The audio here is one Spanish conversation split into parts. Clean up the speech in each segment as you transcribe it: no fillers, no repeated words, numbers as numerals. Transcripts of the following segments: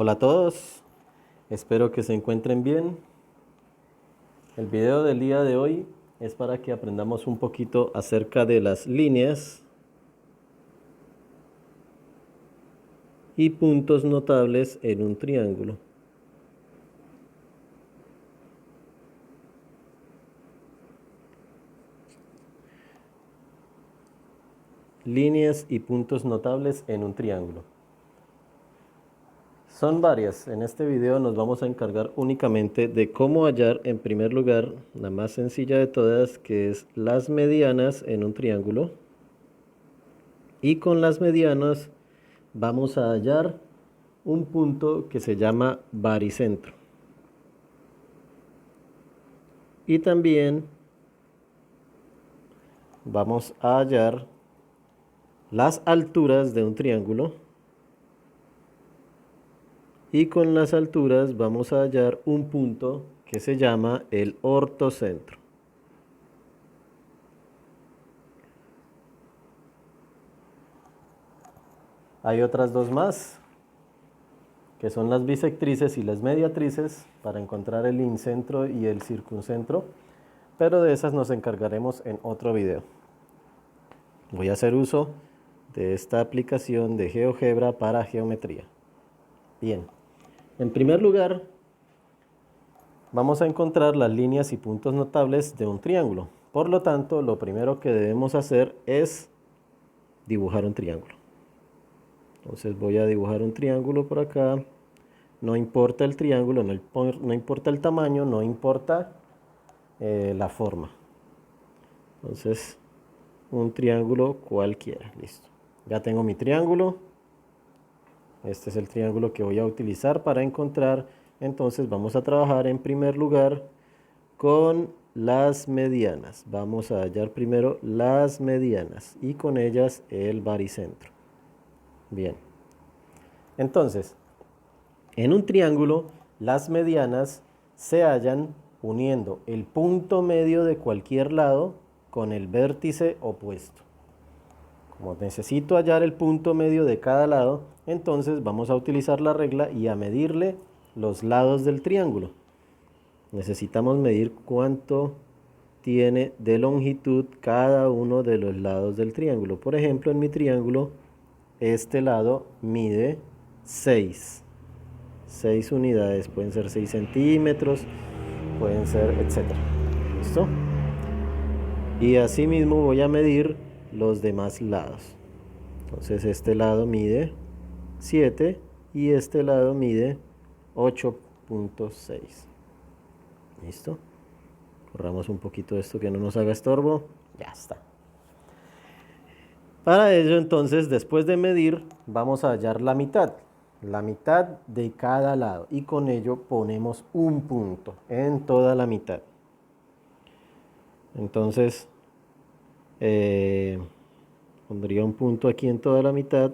Hola a todos, espero que se encuentren bien. El video del día de hoy es para que aprendamos un poquito acerca de las líneas y puntos notables en un triángulo. Líneas y puntos notables en un triángulo. Son varias. En este video nos vamos a encargar únicamente de cómo hallar, en primer lugar, la más sencilla de todas, que es las medianas en un triángulo. Y con las medianas vamos a hallar un punto que se llama baricentro. Y también vamos a hallar las alturas de un triángulo. Y con las alturas vamos a hallar un punto que se llama el ortocentro. Hay otras dos más, que son las bisectrices y las mediatrices, para encontrar el incentro y el circuncentro, pero de esas nos encargaremos en otro video. Voy a hacer uso de esta aplicación de GeoGebra para geometría. Bien, en primer lugar, vamos a encontrar las líneas y puntos notables de un triángulo. Por lo tanto, lo primero que debemos hacer es dibujar un triángulo. Entonces voy a dibujar un triángulo por acá. No importa el triángulo, no importa el tamaño, no importa la forma. Entonces, un triángulo cualquiera. Listo. Ya tengo mi triángulo. Este es el triángulo que voy a utilizar para encontrar. Entonces vamos a trabajar en primer lugar con las medianas. Vamos a hallar primero las medianas y con ellas el baricentro. Bien. Entonces, en un triángulo, las medianas se hallan uniendo el punto medio de cualquier lado con el vértice opuesto. Como necesito hallar el punto medio de cada lado, entonces vamos a utilizar la regla y a medirle los lados del triángulo. Necesitamos medir cuánto tiene de longitud cada uno de los lados del triángulo. Por ejemplo, en mi triángulo, este lado mide 6 unidades. Pueden ser 6 centímetros, pueden ser, etcétera. ¿Listo? Y asimismo voy a medir los demás lados. Entonces este lado mide 7 y este lado mide 8.6. ¿Listo? Corramos un poquito esto que no nos haga estorbo. Ya está. Para ello, entonces, después de medir, vamos a hallar la mitad de cada lado, y con ello ponemos un punto en toda la mitad. Entonces, pondría un punto aquí en toda la mitad,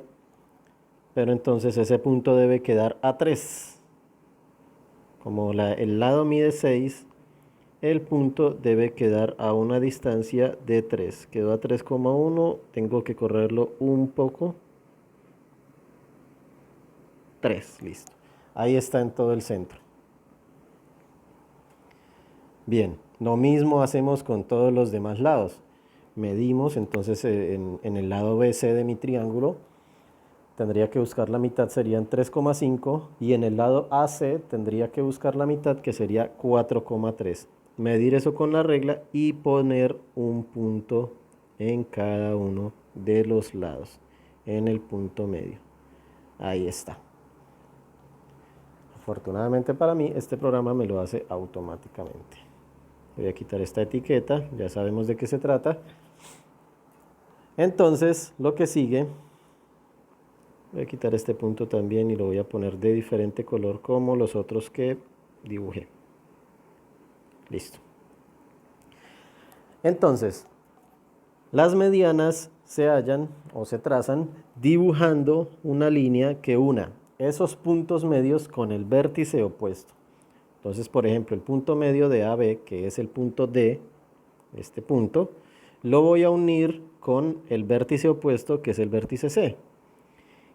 pero entonces ese punto debe quedar a 3. Como el lado mide 6, el punto debe quedar a una distancia de 3. Quedó a 3,1, tengo que correrlo un poco. 3, listo. Ahí está en todo el centro. Bien, lo mismo hacemos con todos los demás lados. Medimos, entonces en el lado BC de mi triángulo, tendría que buscar la mitad, serían 3,5, y en el lado AC tendría que buscar la mitad, que sería 4,3. Medir eso con la regla y poner un punto en cada uno de los lados, en el punto medio. Ahí está. Afortunadamente para mí, este programa me lo hace automáticamente. Voy a quitar esta etiqueta, ya sabemos de qué se trata. Entonces, lo que sigue, voy a quitar este punto también y lo voy a poner de diferente color como los otros que dibujé. Listo. Entonces, las medianas se hallan o se trazan dibujando una línea que una esos puntos medios con el vértice opuesto. Entonces, por ejemplo, el punto medio de AB, que es el punto D, este punto, lo voy a unir con el vértice opuesto, que es el vértice C.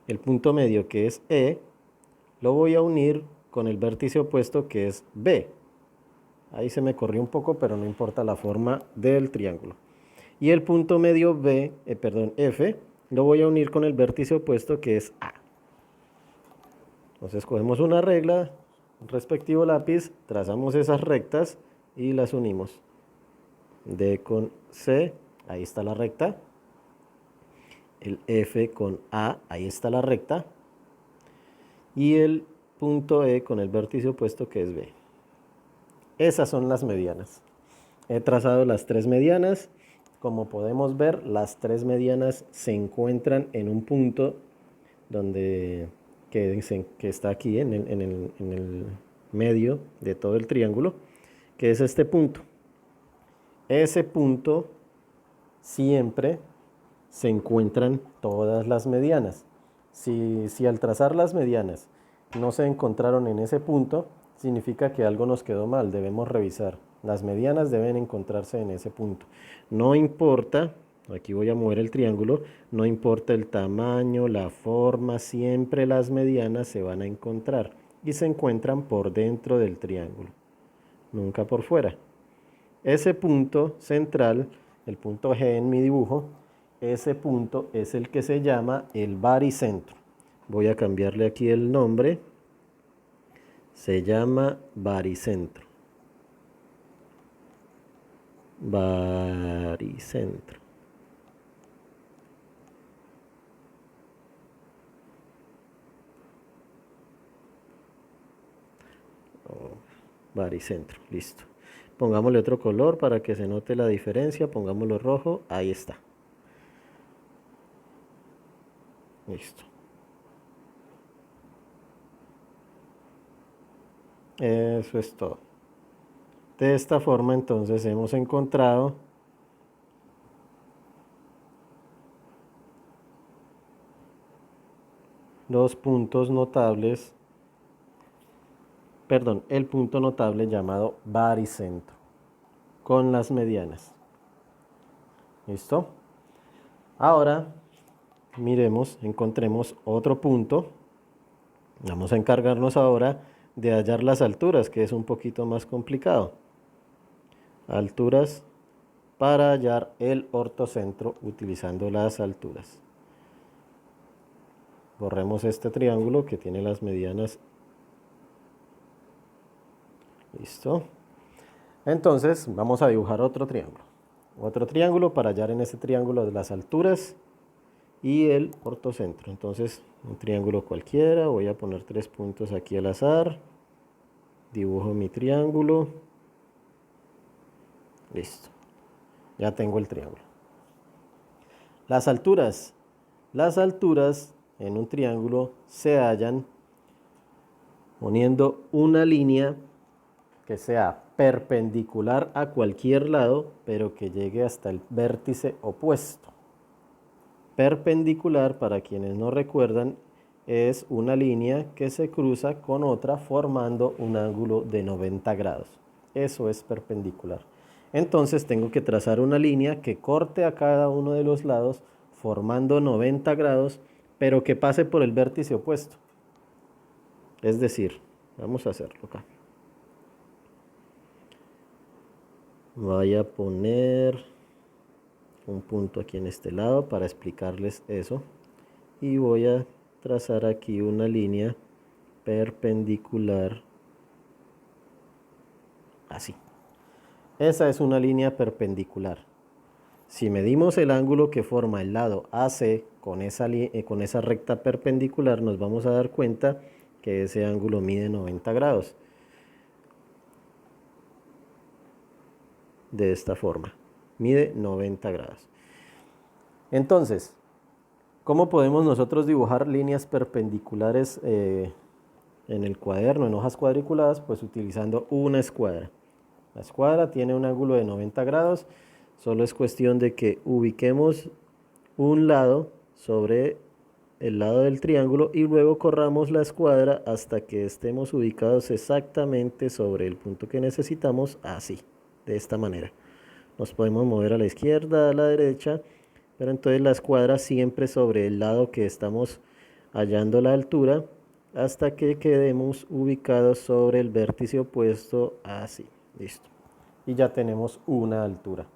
El punto medio, que es E, lo voy a unir con el vértice opuesto que es B. Ahí se me corrió un poco, pero no importa la forma del triángulo. Y el punto medio F, lo voy a unir con el vértice opuesto que es A. Entonces cogemos una regla, un respectivo lápiz, trazamos esas rectas y las unimos. D con C, ahí está la recta. El F con A, ahí está la recta. Y el punto E con el vértice opuesto que es B. Esas son las medianas. He trazado las tres medianas. Como podemos ver, las tres medianas se encuentran en un punto que está aquí en el medio de todo el triángulo, que es este punto. Ese punto siempre se encuentran todas las medianas. Si al trazar las medianas no se encontraron en ese punto, significa que algo nos quedó mal, debemos revisar. Las medianas deben encontrarse en ese punto. No importa, aquí voy a mover el triángulo, no importa el tamaño, la forma, siempre las medianas se van a encontrar y se encuentran por dentro del triángulo, nunca por fuera. Ese punto central, el punto G en mi dibujo, ese punto es el que se llama el baricentro. Voy a cambiarle aquí el nombre. Se llama baricentro. Baricentro. Baricentro, listo. Pongámosle otro color para que se note la diferencia. Pongámoslo rojo, ahí está. Listo. Eso es todo. De esta forma entonces hemos encontrado los puntos notables, el punto notable llamado baricentro con las medianas. ¿Listo? Ahora encontremos otro punto. Vamos a encargarnos ahora de hallar las alturas, que es un poquito más complicado. Alturas para hallar el ortocentro utilizando las alturas. Borremos este triángulo que tiene las medianas. Listo. Entonces vamos a dibujar otro triángulo. Otro triángulo para hallar en ese triángulo de las alturas y el ortocentro. Entonces un triángulo cualquiera, voy a poner 3 puntos aquí al azar. Dibujo mi triángulo. Listo. Ya tengo el triángulo. Las alturas. Las alturas en un triángulo se hallan poniendo una línea que sea perpendicular a cualquier lado, pero que llegue hasta el vértice opuesto. Perpendicular, para quienes no recuerdan, es una línea que se cruza con otra formando un ángulo de 90 grados. Eso es perpendicular. Entonces tengo que trazar una línea que corte a cada uno de los lados formando 90 grados, pero que pase por el vértice opuesto. Es decir, vamos a hacerlo acá. Voy a poner un punto aquí en este lado para explicarles eso. Y voy a trazar aquí una línea perpendicular. Así. Esa es una línea perpendicular. Si medimos el ángulo que forma el lado AC con esa recta perpendicular, nos vamos a dar cuenta que ese ángulo mide 90 grados. De esta forma. Mide 90 grados. Entonces, ¿cómo podemos nosotros dibujar líneas perpendiculares en el cuaderno, en hojas cuadriculadas? Pues utilizando una escuadra. La escuadra tiene un ángulo de 90 grados. Solo es cuestión de que ubiquemos un lado sobre el lado del triángulo y luego corramos la escuadra hasta que estemos ubicados exactamente sobre el punto que necesitamos, así, de esta manera. Nos podemos mover a la izquierda, a la derecha, pero entonces la escuadra siempre sobre el lado que estamos hallando la altura hasta que quedemos ubicados sobre el vértice opuesto, así, listo. Y ya tenemos una altura.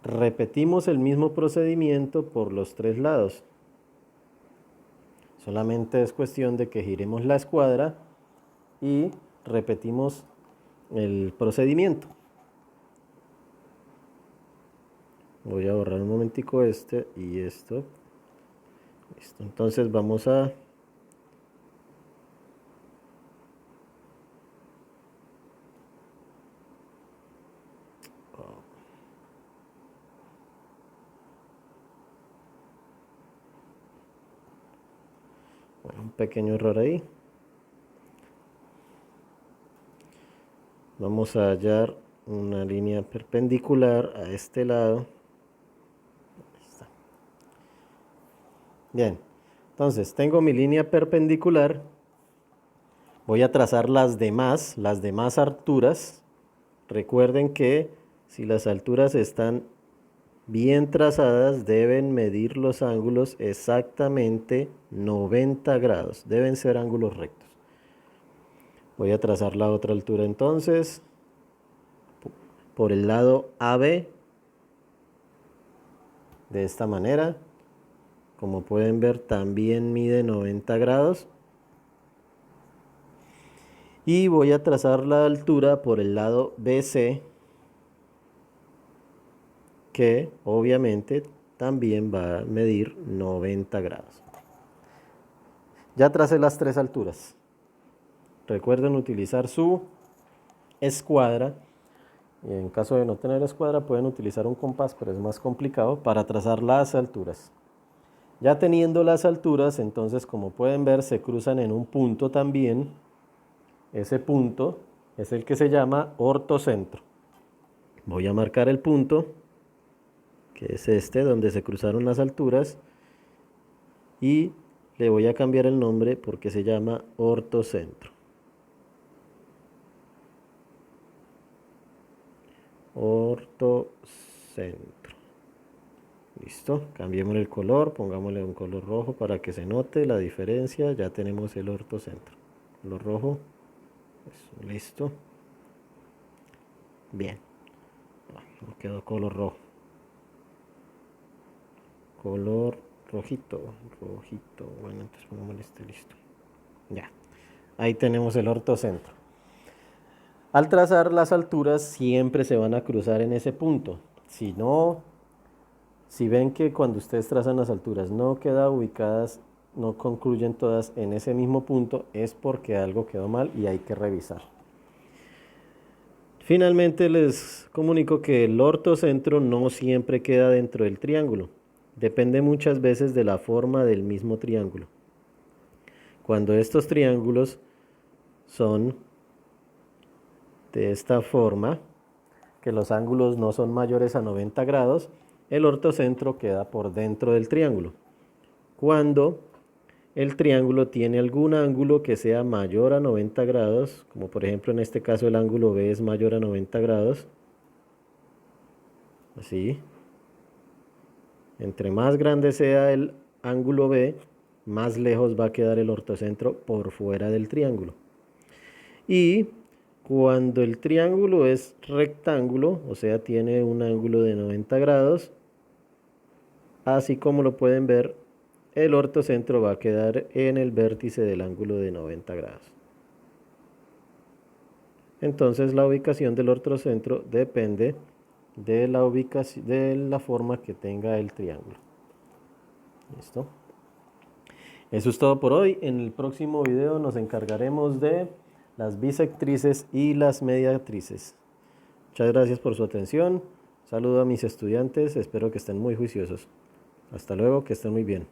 Repetimos el mismo procedimiento por los tres lados. Solamente es cuestión de que giremos la escuadra y repetimos el procedimiento. Voy a borrar un momentico este y esto. Listo, entonces vamos a un pequeño error ahí. Vamos a hallar una línea perpendicular a este lado. Ahí está. Bien, entonces tengo mi línea perpendicular. Voy a trazar las demás alturas. Recuerden que si las alturas están bien trazadas, deben medir los ángulos exactamente 90 grados. Deben ser ángulos rectos. Voy a trazar la otra altura entonces. Por el lado AB. De esta manera. Como pueden ver, también mide 90 grados. Y voy a trazar la altura por el lado BC, que obviamente también va a medir 90 grados. Ya tracé las tres alturas. Recuerden utilizar su escuadra. Y en caso de no tener escuadra pueden utilizar un compás, pero es más complicado para trazar las alturas. Ya teniendo las alturas, entonces como pueden ver se cruzan en un punto también. Ese punto es el que se llama ortocentro. Voy a marcar el punto, que es este, donde se cruzaron las alturas, y le voy a cambiar el nombre porque se llama ortocentro. Ortocentro. Listo, cambiemos el color, pongámosle un color rojo para que se note la diferencia. Ya tenemos el ortocentro. Color rojo. Eso, listo. Bien. No quedó color rojo. Color rojito. Rojito. Bueno, entonces pongámosle este, listo. Ya. Ahí tenemos el ortocentro. Al trazar las alturas siempre se van a cruzar en ese punto. Si ven que cuando ustedes trazan las alturas no quedan ubicadas, no concluyen todas en ese mismo punto, es porque algo quedó mal y hay que revisar. Finalmente les comunico que el ortocentro no siempre queda dentro del triángulo. Depende muchas veces de la forma del mismo triángulo. Cuando estos triángulos son de esta forma, que los ángulos no son mayores a 90 grados, el ortocentro queda por dentro del triángulo. Cuando el triángulo tiene algún ángulo que sea mayor a 90 grados, como por ejemplo en este caso el ángulo B es mayor a 90 grados, así, entre más grande sea el ángulo B, más lejos va a quedar el ortocentro por fuera del triángulo. Y cuando el triángulo es rectángulo, o sea, tiene un ángulo de 90 grados, así como lo pueden ver, el ortocentro va a quedar en el vértice del ángulo de 90 grados. Entonces la ubicación del ortocentro depende de la ubicación, de la forma que tenga el triángulo. ¿Listo? Eso es todo por hoy. En el próximo video nos encargaremos de las bisectrices y las mediatrices. Muchas gracias por su atención. Saludo a mis estudiantes. Espero que estén muy juiciosos. Hasta luego, que estén muy bien.